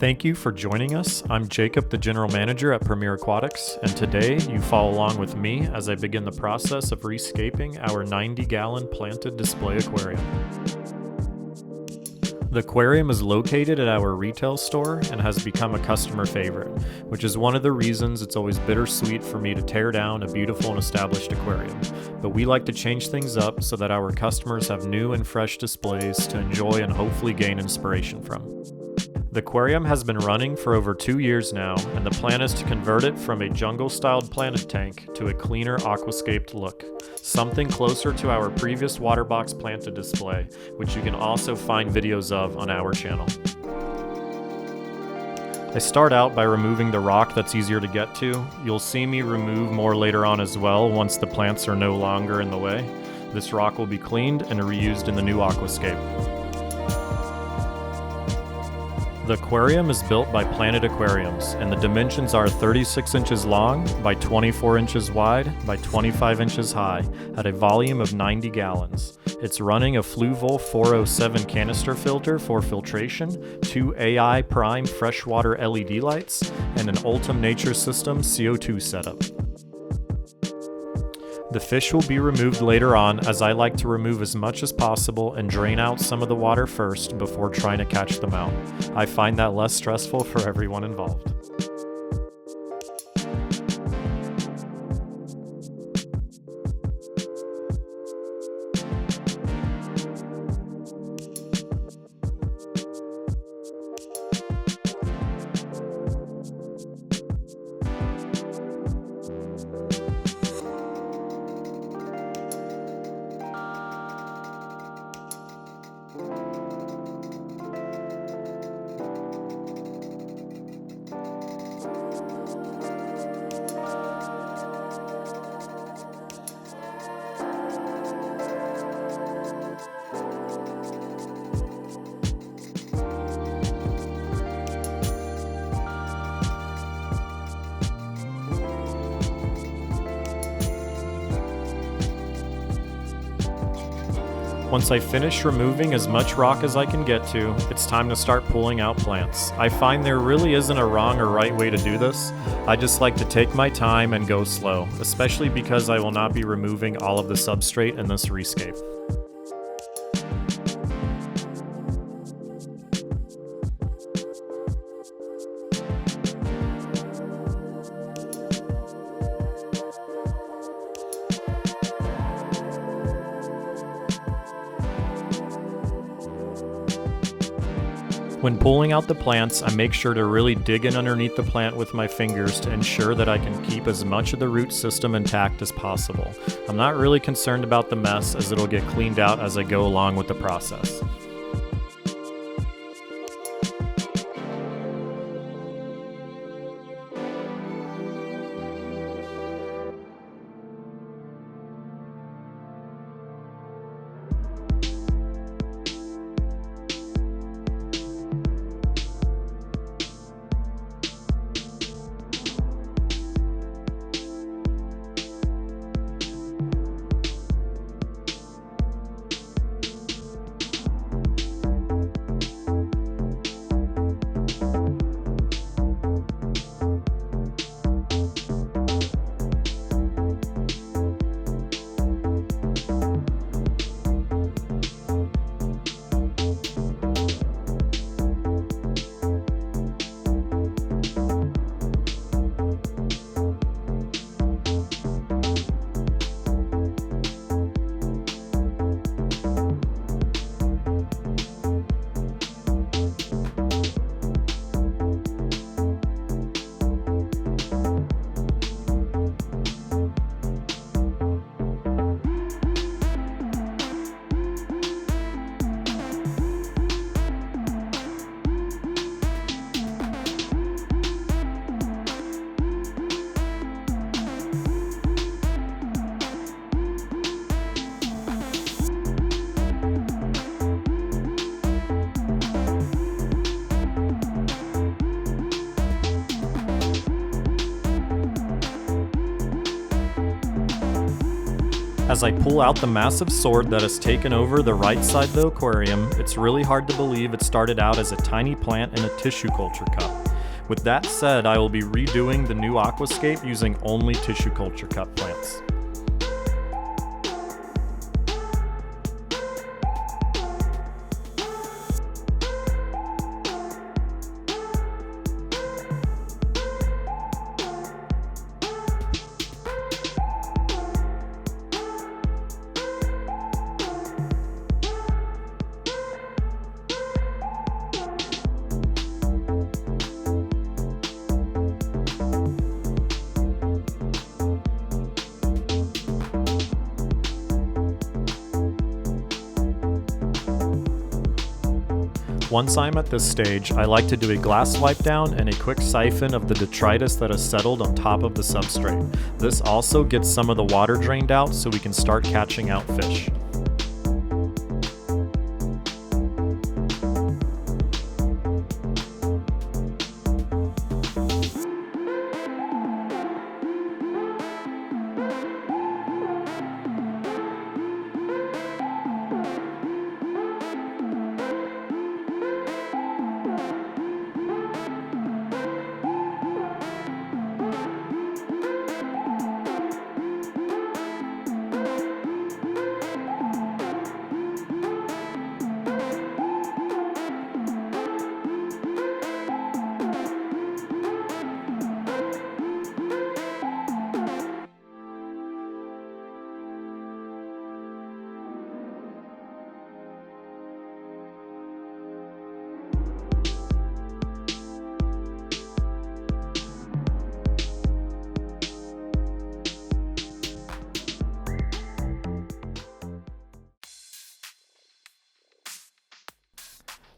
Thank you for joining us. I'm Jakub, the General Manager at Premier Aquatics, and today you follow along with me as I begin the process of re-scaping our 90-gallon planted display aquarium. The aquarium is located at our retail store and has become a customer favorite, which is one of the reasons it's always bittersweet for me to tear down a beautiful and established aquarium. But we like to change things up so that our customers have new and fresh displays to enjoy and hopefully gain inspiration from. The aquarium has been running for over 2 years now, and the plan is to convert it from a jungle-styled planted tank to a cleaner aquascaped look, something closer to our previous water box planted display, which you can also find videos of on our channel. I start out by removing the rock that's easier to get to. You'll see me remove more later on as well once the plants are no longer in the way. This rock will be cleaned and reused in the new aquascape. The aquarium is built by Planet Aquariums, and the dimensions are 36 inches long by 24 inches wide by 25 inches high at a volume of 90 gallons. It's running a Fluval 407 canister filter for filtration, 2 AI Prime freshwater LED lights, and an Ultim Nature System CO2 setup. The fish will be removed later on, as I like to remove as much as possible and drain out some of the water first before trying to catch them out. I find that less stressful for everyone involved. Once I finish removing as much rock as I can get to, it's time to start pulling out plants. I find there really isn't a wrong or right way to do this. I just like to take my time and go slow, especially because I will not be removing all of the substrate in this re-scape. When pulling out the plants, I make sure to really dig in underneath the plant with my fingers to ensure that I can keep as much of the root system intact as possible. I'm not really concerned about the mess, as it'll get cleaned out as I go along with the process. As I pull out the massive sword that has taken over the right side of the aquarium, it's really hard to believe it started out as a tiny plant in a tissue culture cup. With that said, I will be redoing the new aquascape using only tissue culture cup plants. Once I'm at this stage, I like to do a glass wipe down and a quick siphon of the detritus that has settled on top of the substrate. This also gets some of the water drained out so we can start catching out fish.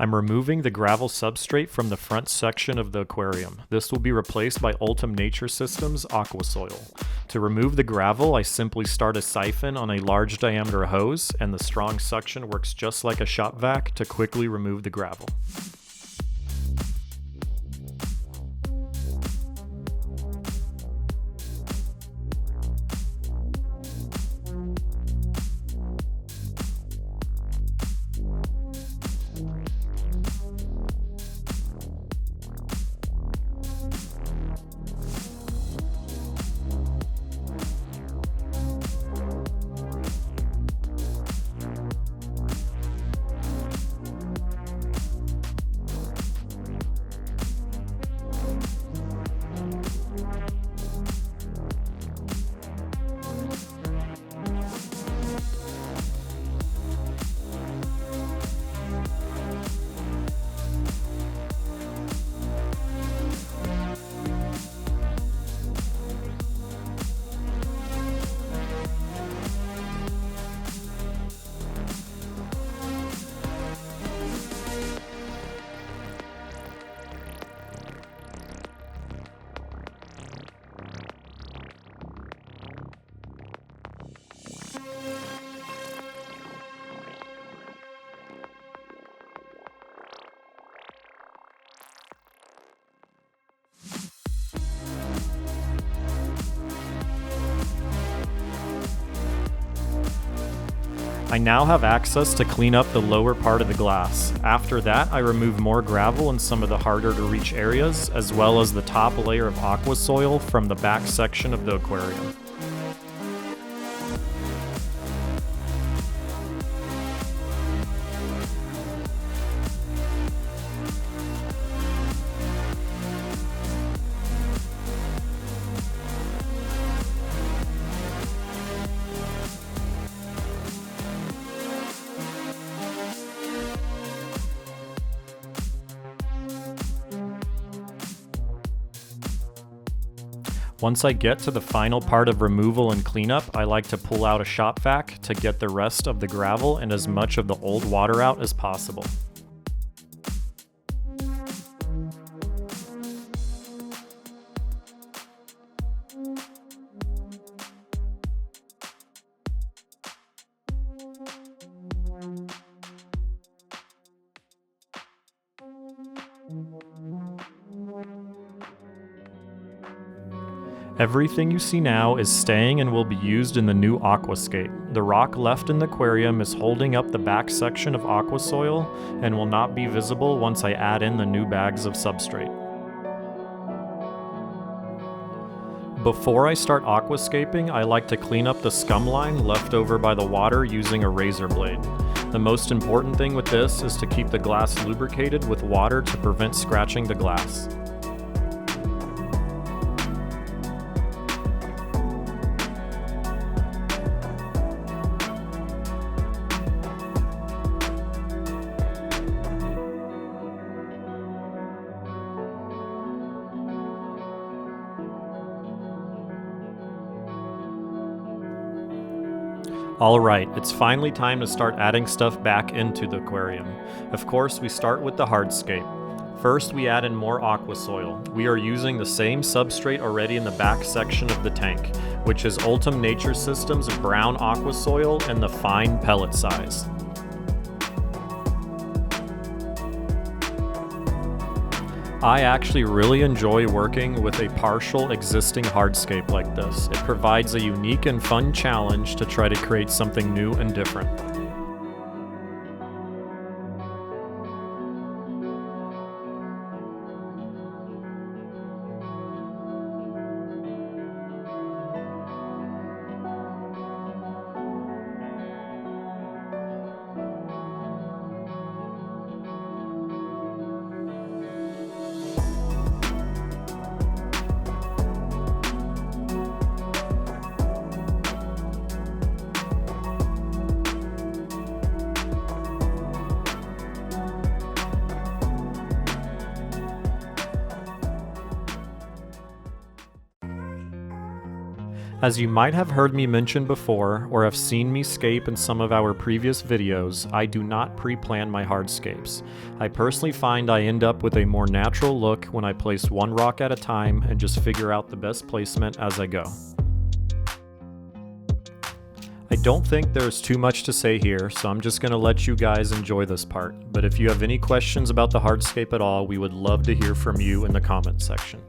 I'm removing the gravel substrate from the front section of the aquarium. This will be replaced by Ultim Nature Systems Aqua Soil. To remove the gravel, I simply start a siphon on a large diameter hose, and the strong suction works just like a shop vac to quickly remove the gravel. I now have access to clean up the lower part of the glass. After that, I remove more gravel in some of the harder to reach areas, as well as the top layer of aqua soil from the back section of the aquarium. Once I get to the final part of removal and cleanup, I like to pull out a shop vac to get the rest of the gravel and as much of the old water out as possible. Everything you see now is staying and will be used in the new aquascape. The rock left in the aquarium is holding up the back section of aqua soil and will not be visible once I add in the new bags of substrate. Before I start aquascaping, I like to clean up the scum line left over by the water using a razor blade. The most important thing with this is to keep the glass lubricated with water to prevent scratching the glass. Alright, it's finally time to start adding stuff back into the aquarium. Of course, we start with the hardscape. First, we add in more aqua soil. We are using the same substrate already in the back section of the tank, which is Ultim Nature Systems brown aqua soil in the fine pellet size. I actually really enjoy working with a partial existing hardscape like this. It provides a unique and fun challenge to try to create something new and different. As you might have heard me mention before, or have seen me scape in some of our previous videos, I do not pre-plan my hardscapes. I personally find I end up with a more natural look when I place one rock at a time and just figure out the best placement as I go. I don't think there's too much to say here, so I'm just going to let you guys enjoy this part. But if you have any questions about the hardscape at all, we would love to hear from you in the comments section.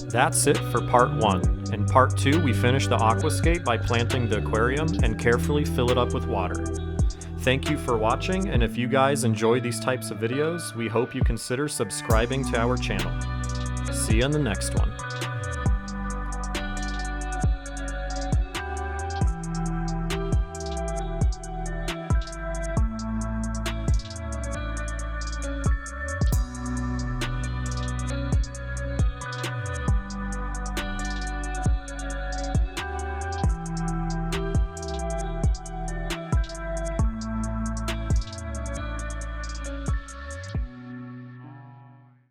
That's it for part 1. In part 2, we finish the aquascape by planting the aquarium and carefully fill it up with water. Thank you for watching, and if you guys enjoy these types of videos, we hope you consider subscribing to our channel. See you in the next one.